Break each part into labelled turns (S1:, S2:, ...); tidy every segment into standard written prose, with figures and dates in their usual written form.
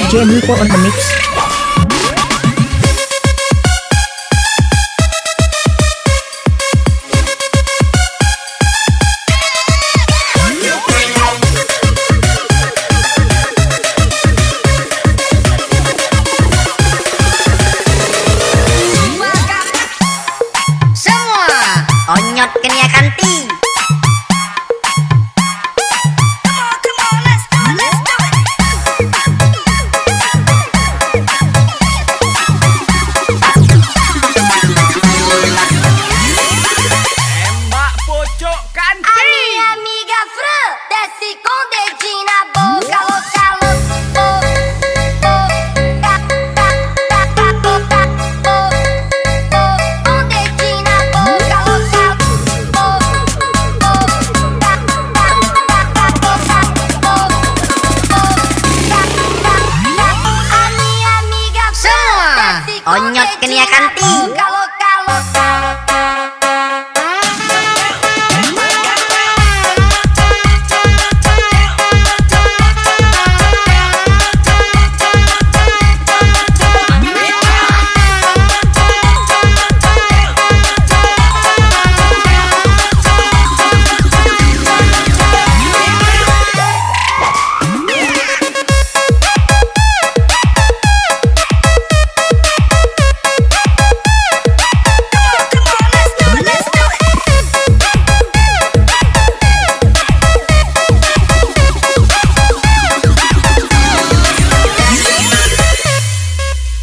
S1: DJ Miko on the mix.
S2: Onyot kenia kanti.
S3: Tembak pocok kanti.
S2: Amiga Fru, desce com dedinho na boca, louca, com dedinho na boca, louca. A minha amiga Fru, desce com
S4: Onyot kenia
S2: dedinho na
S4: kanti.
S2: boca, louca, louca.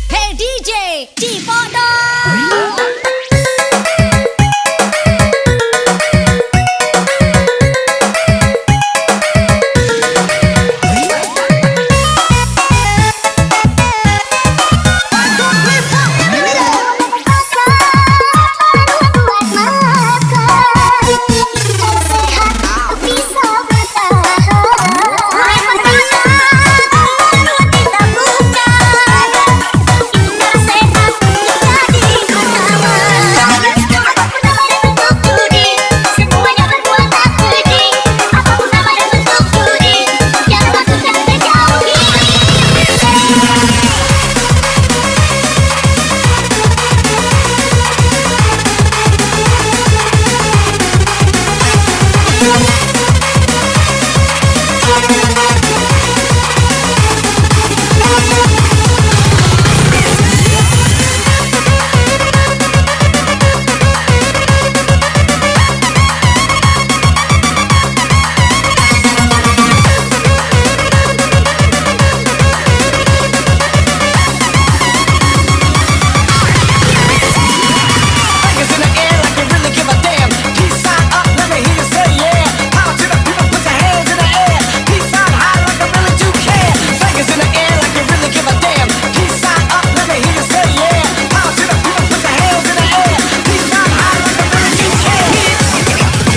S5: Hey DJ, Cipondo.
S3: Fingers in the air like you really give a damn. Peace sign up, let me hear you say yeah. Power to the people, put your hands in the air. Peace sign high like I really do care. Fingers in the air like you really give a damn. Peace sign up, let me hear you say yeah. Power to the people, put your hands in the air. Peace sign high like I really do care.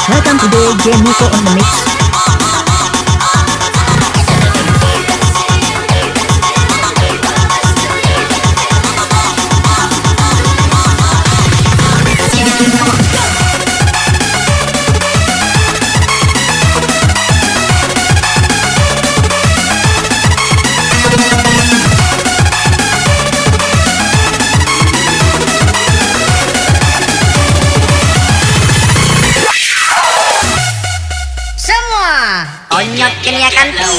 S1: Welcome to DJ Miko on the mix.
S4: Semua onyot kenia kanti.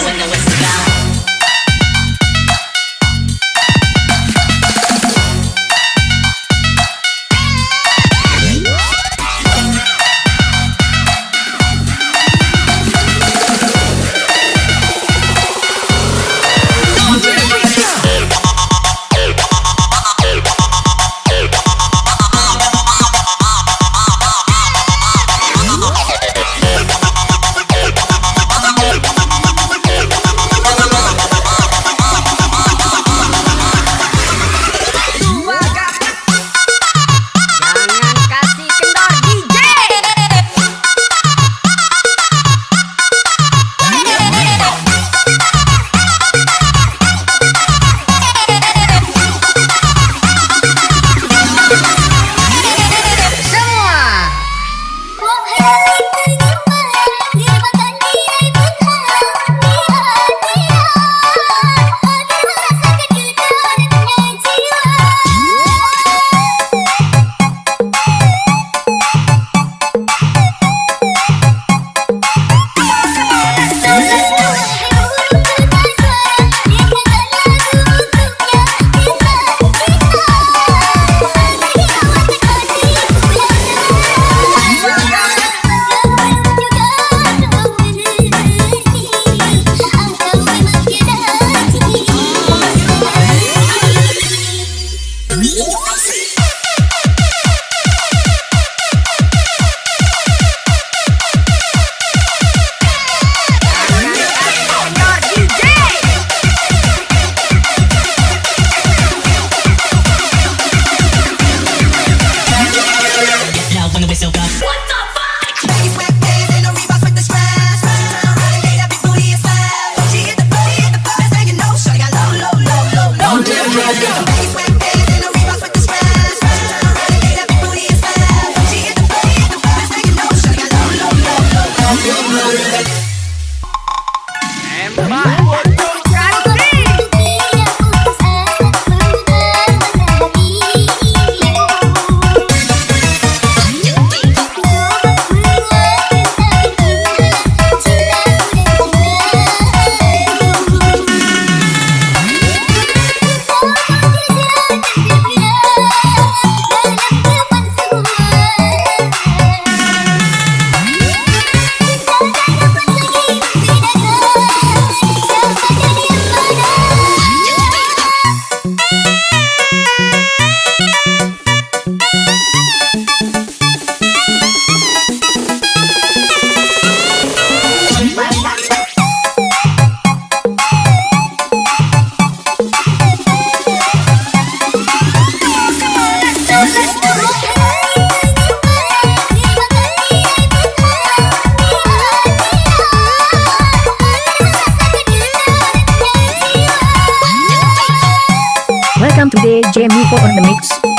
S1: DJ Miko on the mix.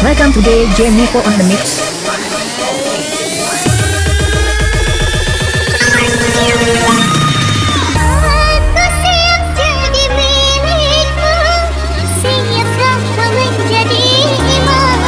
S1: Welcome to DJ Miko on the mix.
S2: Aku siap jadi milikmu, siap kau menjadi imam.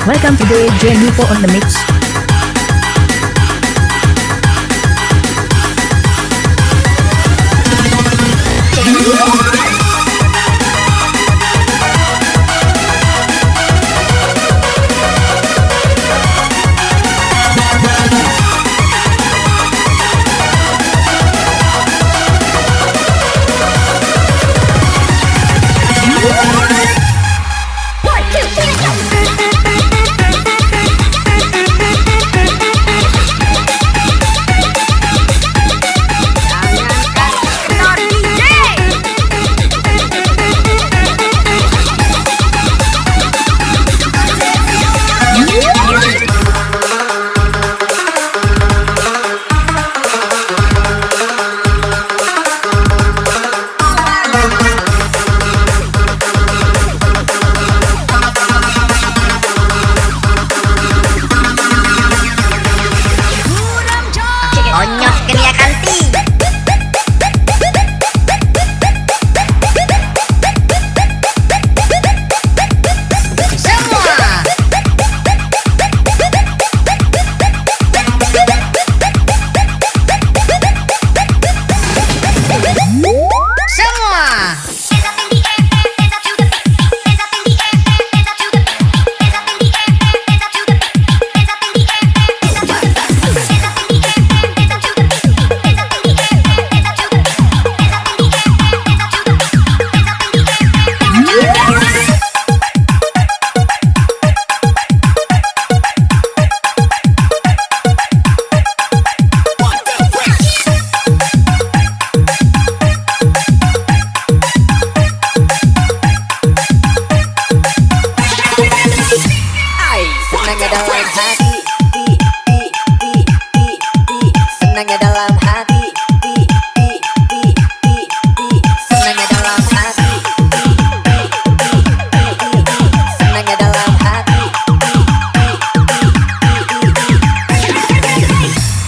S1: Welcome to DJ Nico on the mix.
S4: Onyot kenia kanti. Semua. Semua.
S3: Senangnya dalam hati, senangnya dalam hati, senangnya dalam hati, senangnya dalam hati.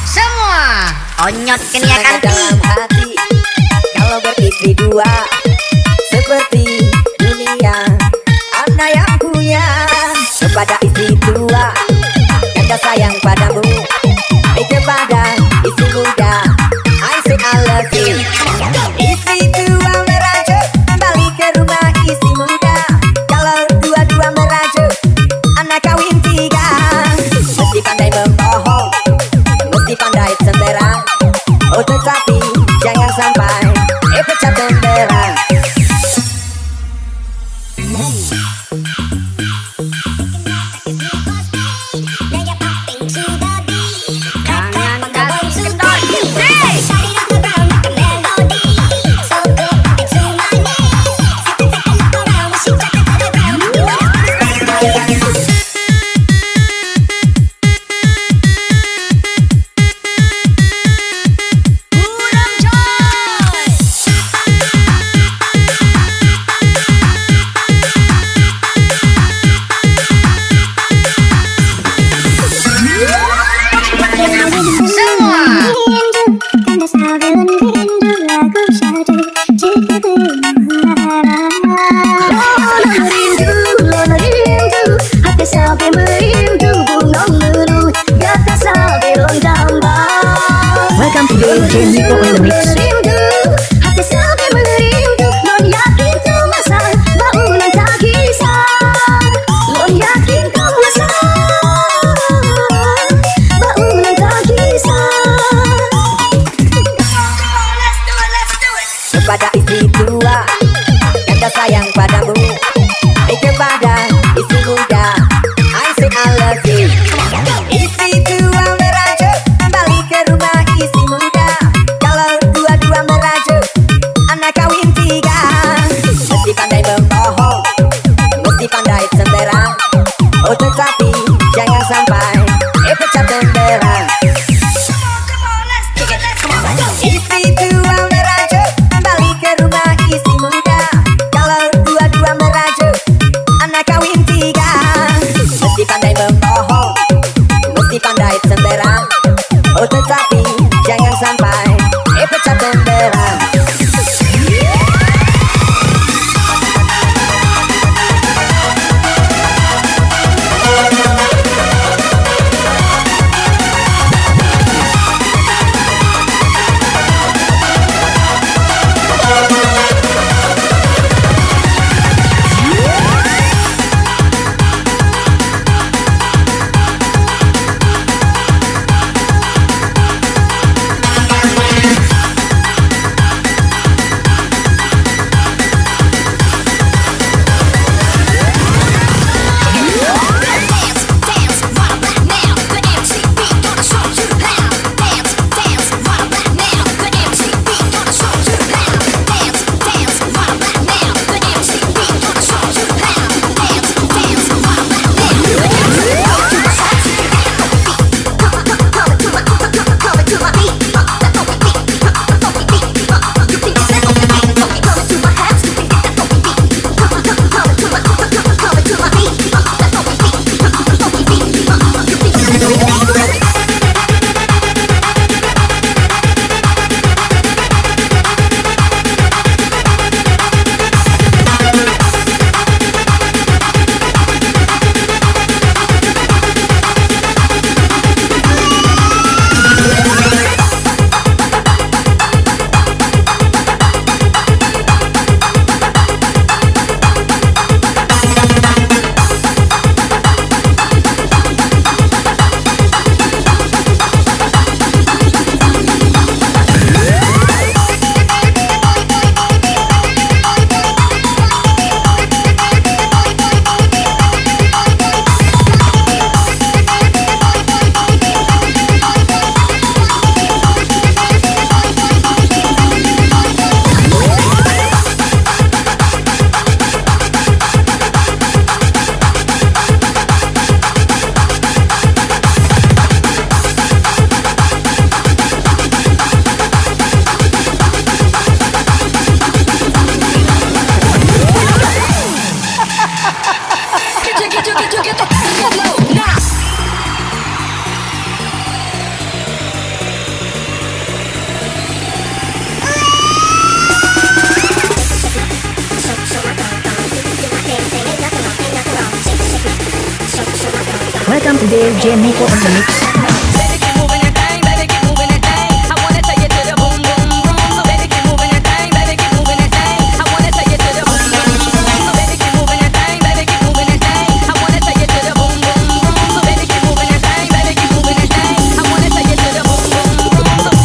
S4: Semua. Onyot kenia
S3: Senangnya
S4: kanti.
S3: dalam hati, kalau beristri dua seperti dunia. Anda yang punya kepada istri tua, kata sayang padamu. Kepada istri muda, I say I love you. Istri tua merajuk, balik ke rumah istri muda. Kalau dua-dua merajuk, anak kawin tiga. Mesti pandai membohong, mesti pandai semberang. Oh tetapi jangan sampai pecah benderang.
S1: Welcome to DJ Nico on the mix.
S3: Kepada istri tua, kata sayang padamu. Kepada istri muda, I say I love you. Istri tua merajuk, balik ke rumah istri muda. Kalau dua-dua merajuk, anak kawin tiga. Mesti pandai membohong, mesti pandai semberang. Oh tetapi jangan sampai pecah benderang. Istri tua merajuk, balik ke rumah istri muda. Kalau dua-dua merajuk,
S1: Welcome to DJ Miko on the mix.
S3: Baby, keep moving that thing, baby, keep moving that thing. I wanna take you to the boom, boom, boom. So baby, keep moving that thing, baby, keep moving that thing. I wanna take you to the boom, boom, boom. So baby, keep moving that thing, baby, keep moving that thing. I wanna take you to the boom, boom, boom. So baby, keep moving that thing, baby, keep moving that thing. I wanna take you to the boom, boom, boom.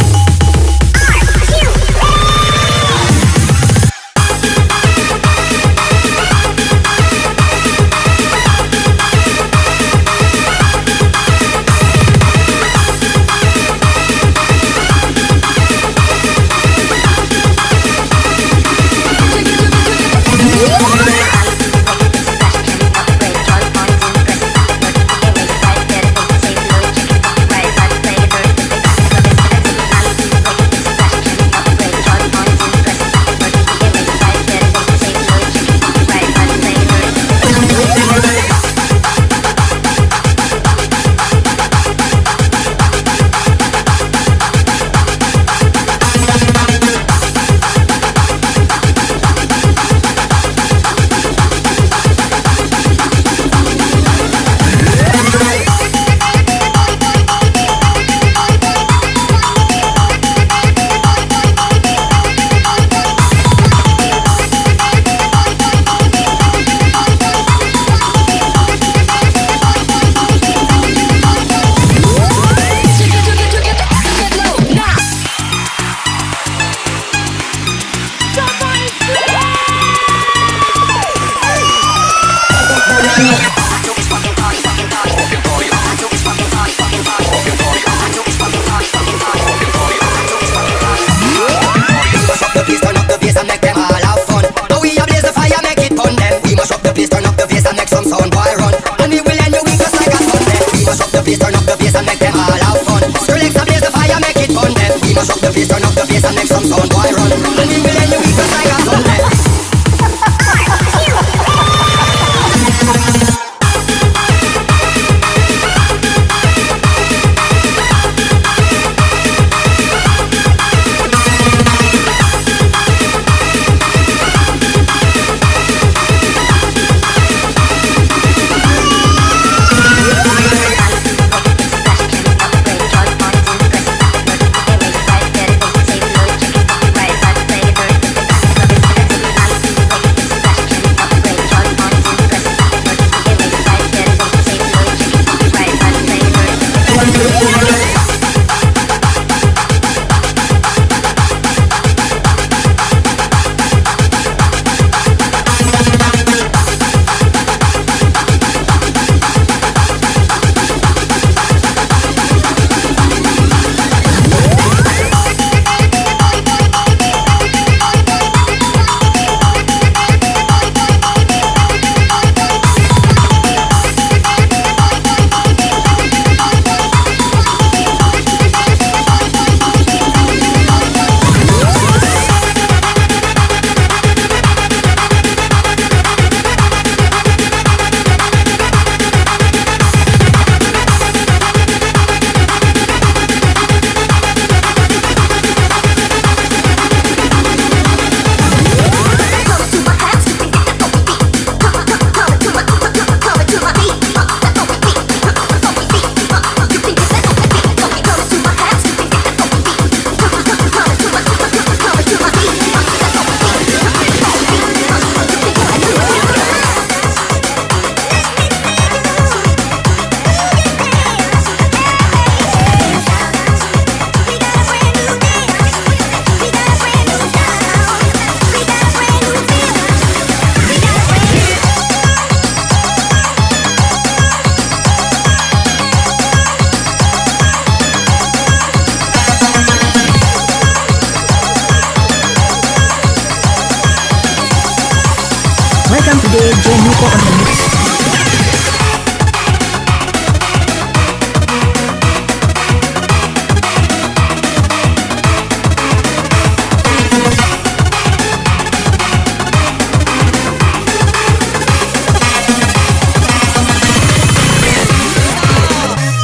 S1: Welcome to DJ Miko on the mix.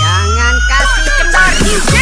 S4: Jangan kasih kendor DJ.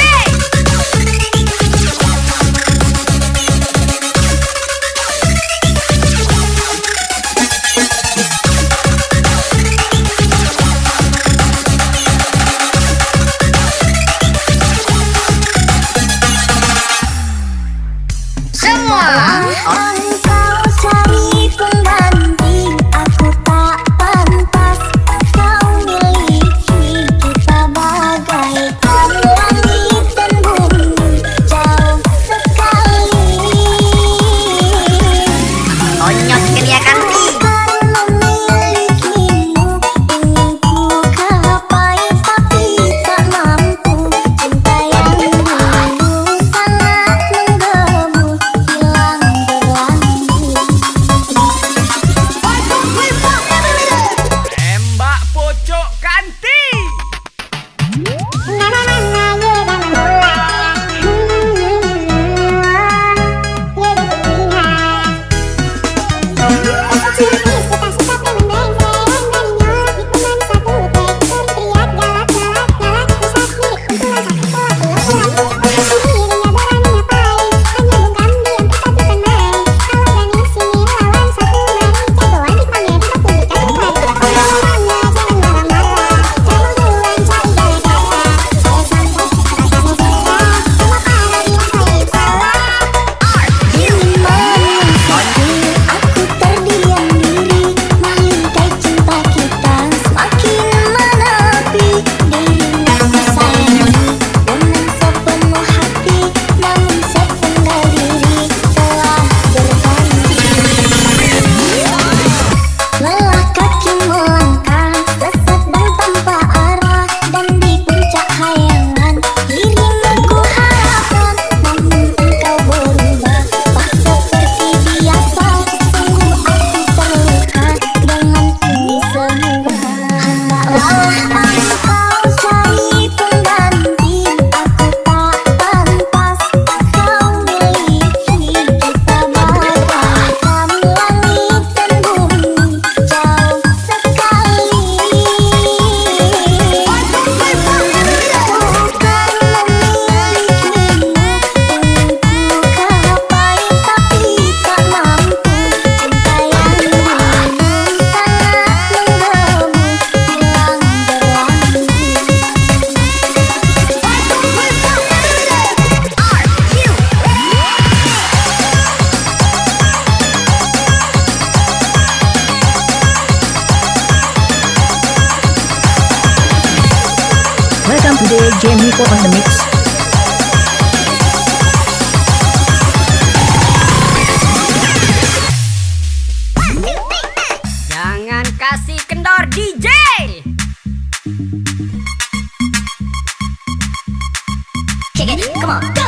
S1: Welcome to the Jamiko on the mix.
S4: Jangan kasih kendor DJ.
S2: Kick it, come on, go!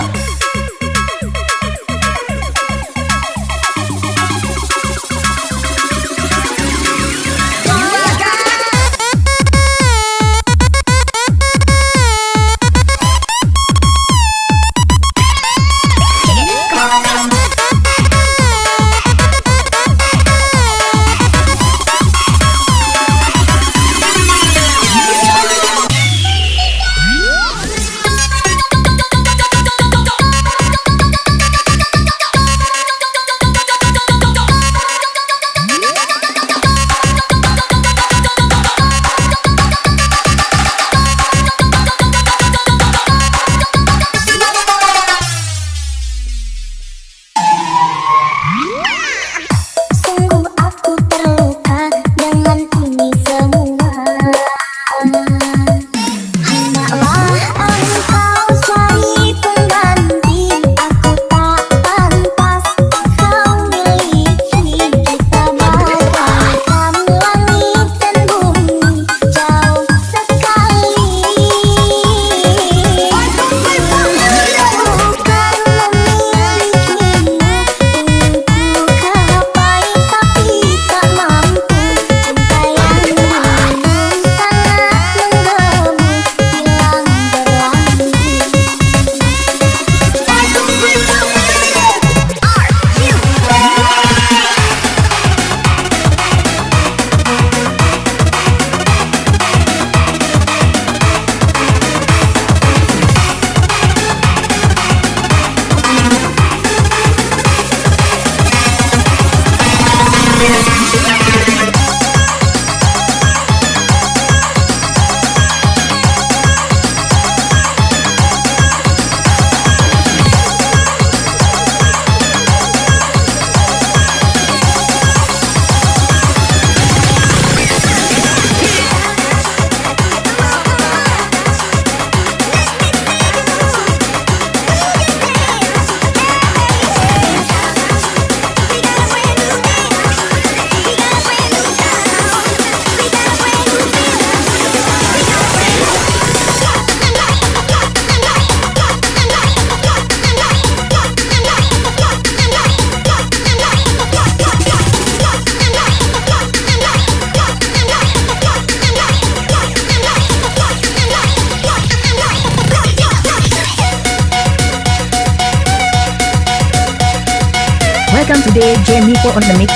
S1: Welcome to the Jamiko on the mix.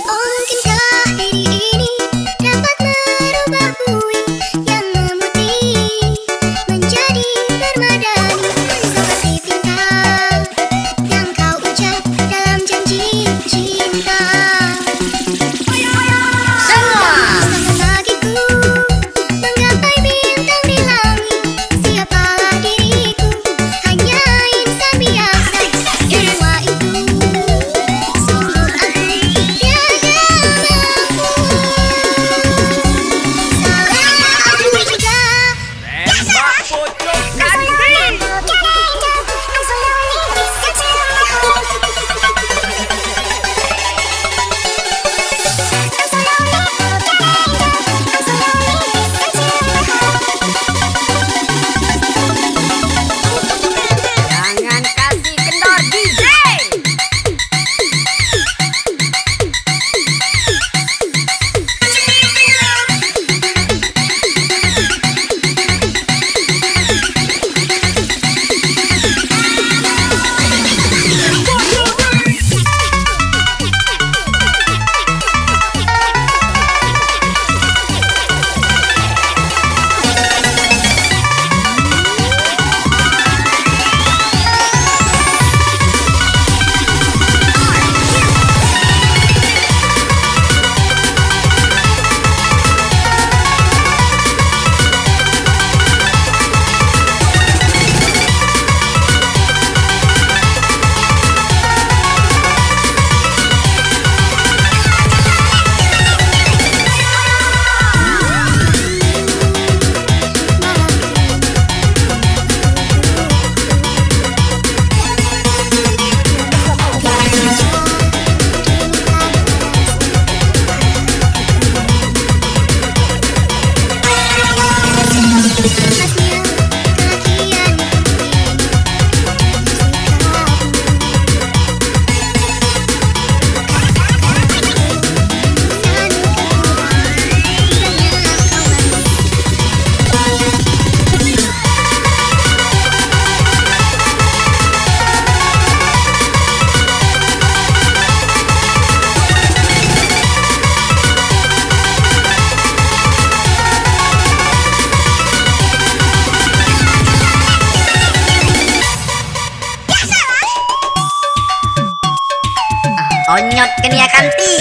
S2: Mungkinkah diri ini dapat merubah bui yang memutih menjadi permadani seperti pinta yang kau ucap dalam janji cinta. Sama lagi ku menggapai bintang di langit. Siapalah diriku, hanya insan biasa. Semua itu sungguh aku tiada mampu. Salah aku juga.
S4: Tembak pocong kambing. Jangan kasih kendor DJ. Onyot kenia kanti.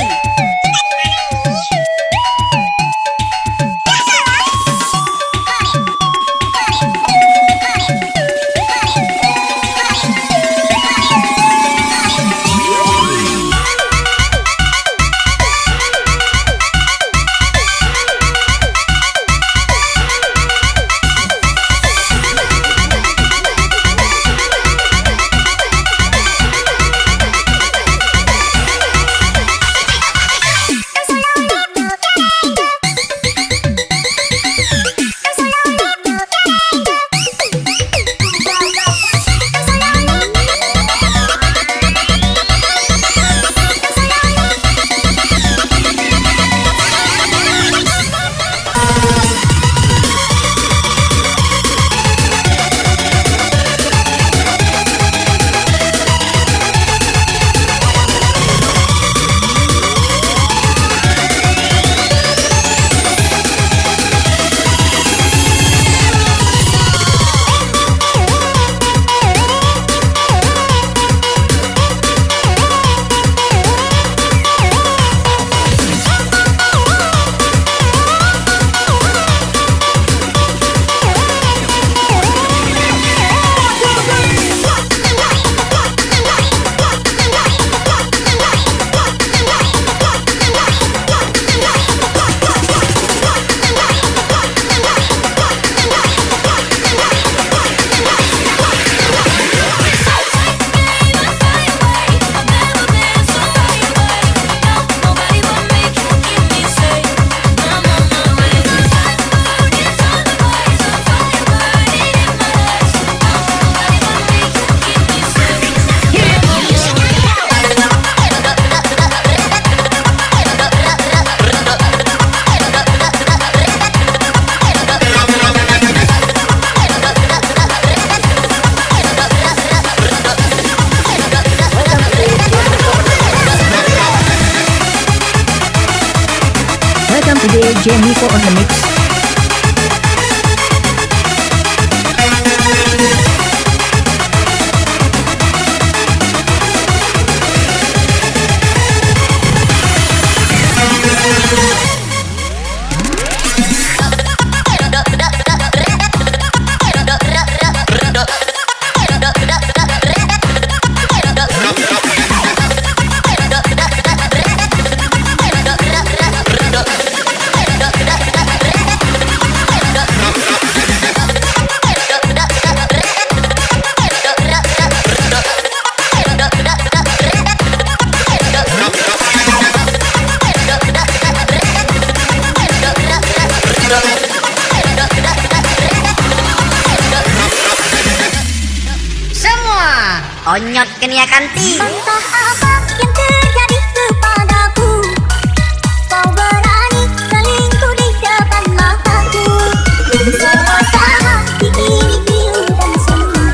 S1: DJ Miko on the mix.
S4: Onyot kenia kanti.
S2: Entah apa yang terjadi kepadaku, kau berani selingkuh di depan mataku. Semua hati ini pilu dan semu,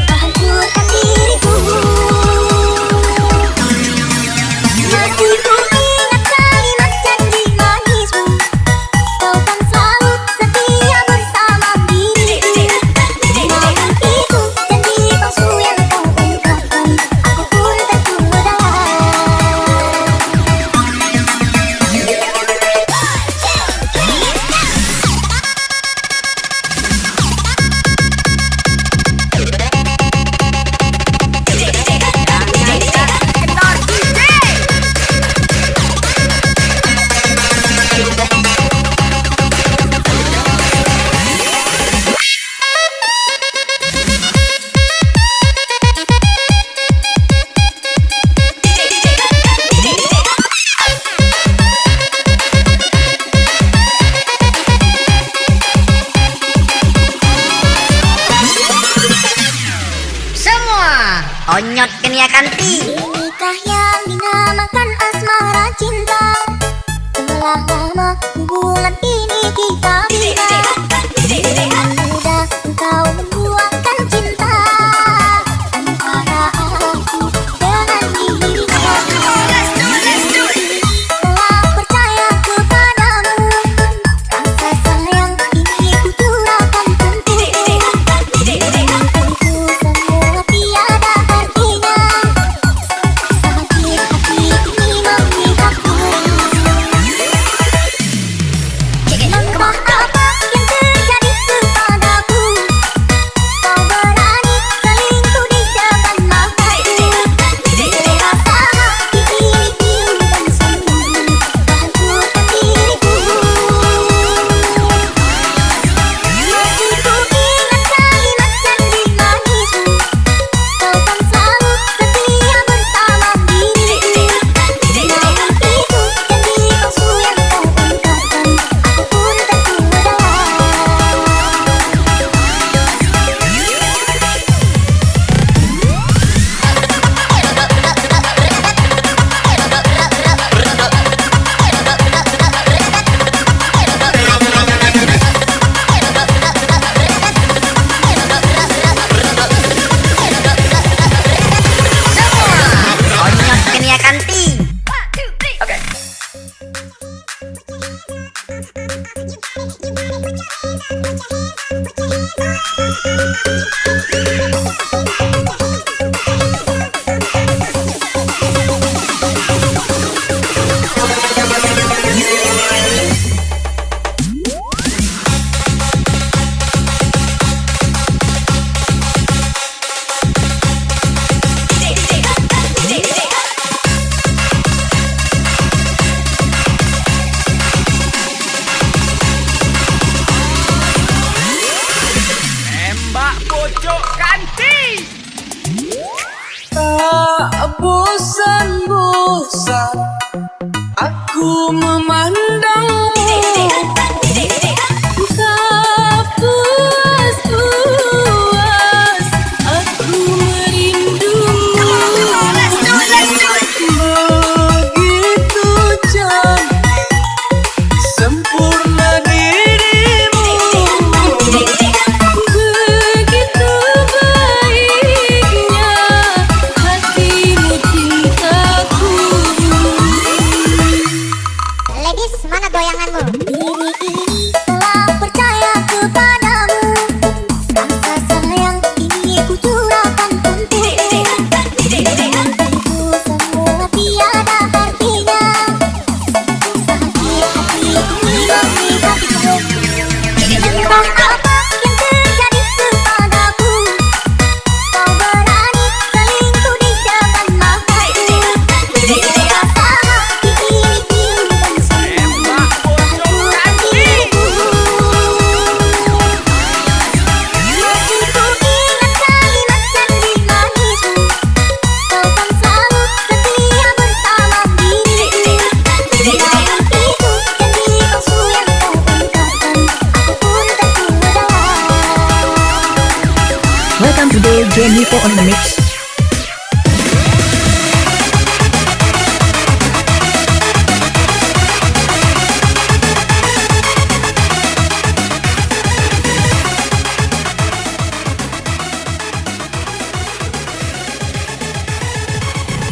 S2: hancurkan diriku. Masih ku ingat kalimat janji manismu, kau kan selalu setia bersama diriku. Namun itu janji palsu yang kau ungkapkan, aku pun tergoda.
S4: Semua onyot kenia kanti.
S2: Nikah yang dinamakan asmara cinta, telah lama hubungan ini kita bina. Dengan mudah engkau membuangkan cinta antara aku dengan dirimu. Telah percaya kepadamu, rasa sayang ini ku curahkan untukmu. Untukku semua tiada artinya, sakit hati ini memihakku. Entah apa yang terjadi kepadaku, kau berani selingkuh di depan mataku. Rasa hati ini pilu dan semu, hancurkan diriku. Masih ku ingat kalimat janji manismu, kau kan selalu setia bersama diriku. Namun itu janji palsu yang kau ungkapkan, aku pun tergoda.
S4: Onyot kenia kanti.
S3: Tembak pojok kanti. Tak bosan-bosan aku memandangmu, tak puas-puas aku merindumu. Begitu cantik, sempurna dirimu, begitu baiknya hatimu cintaku.
S1: DJ Nico on the mix.